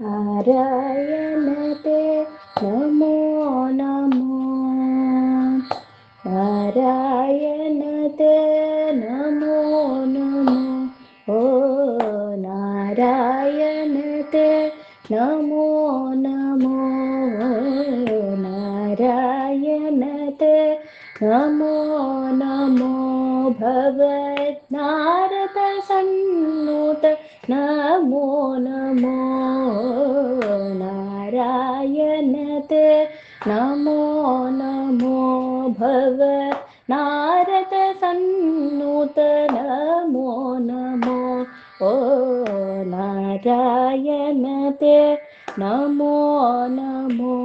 नारायण ते नमो नमो नारायण ते नमो नमो ओ नारायण ते नमो नमो नारायण ते नमो नमो भगवत् नारद सन्नुत नमो नमो नारायण ते नमो नमो भगवत् नारद सन्नुत नमो नमो ओ नारायण ते नमो नमो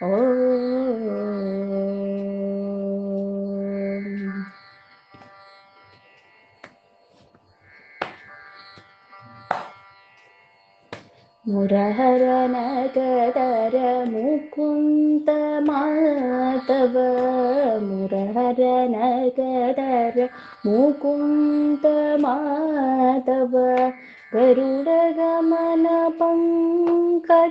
ओ मुरहरन गदर मुकुन्द माधव मुरहरन गदर मुकुन्द माधव गरुड गमन पंकजनाभ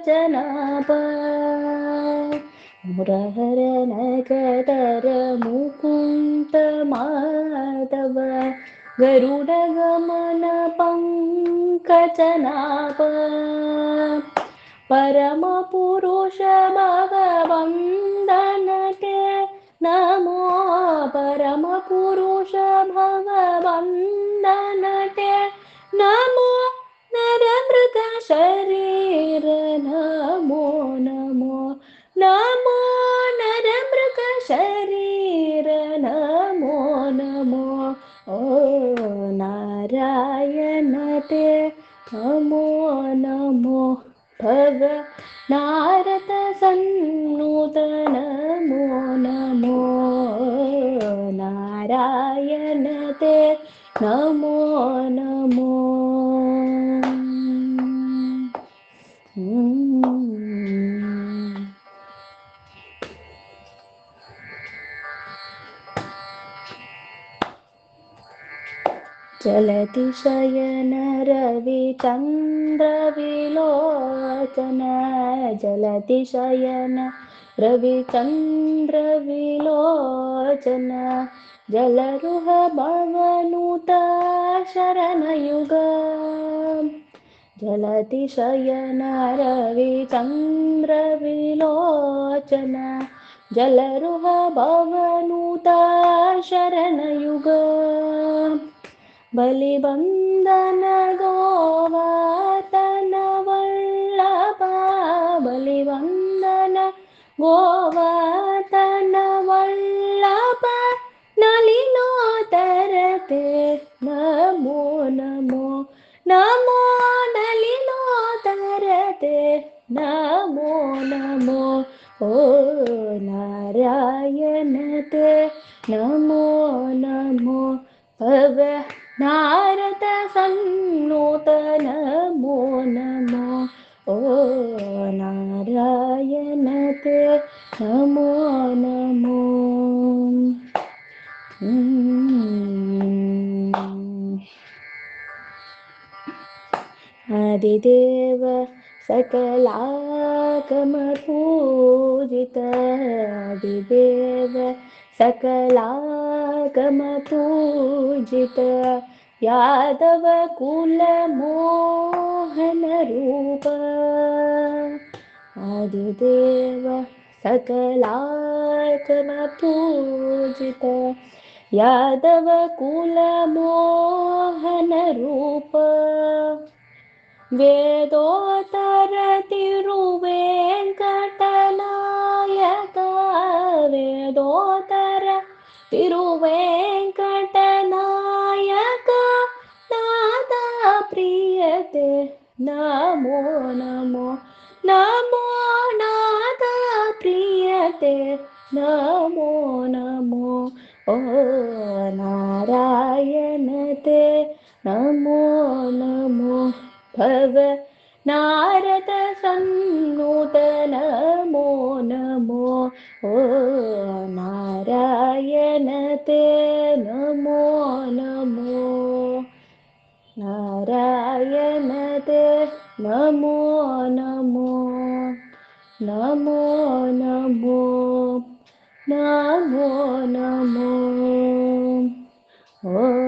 मुरहरन गदर मुकुन्द माधव गरुड गमन पंकजनाभ परम पुरुष भगवन्दन ते नमो परम पुरुष भगवन्दन ते नमो नर मृग शरीर नमो नमो नमो नर मृग शरीर नमो नमो ओ नारायण ते नमो नमो भग नारद सन्नुत नमो नमो नारायण ते नमो नमो चलति शयन रविचन्द्र विलोचन जलति शयन रविचन्द्र विलोचन जलरुह भवनुत शरणयुग जलति शयन रविचन्द्र विलोचन जलरुह भवनुत शरणयुग बलिबंधन गोवर्धन वल्लभ बलिबंधन गोवर्धन वल्लभ नलिनोदरते नमो नमो नमो नलिनोदरते नमो नमो ओ नारायण ते नमो नमो भग नारद सन्नुत नमो नमो ओ नारायण ते नमो नमो आदिदेव सकलागम पूजित आदिदेव सकलागम पूजित यादव कुल मोहन रूप आदिदेव सकलागम पूजित यादव कुल मोहन रूप वेदोत्तर तिरुवेंकटनायक वेदोत्तर तिरुवेंकटनायक नादा प्रियते नमो नमो नमो नादा प्रियते नमो नमो ओ नारायण ते नमो नमो भग नारद सन्नुत नमो नमो ओ नारायण ते नमो नमो नारायण ते नमो नमो नमो नमो नमो नमो ॐ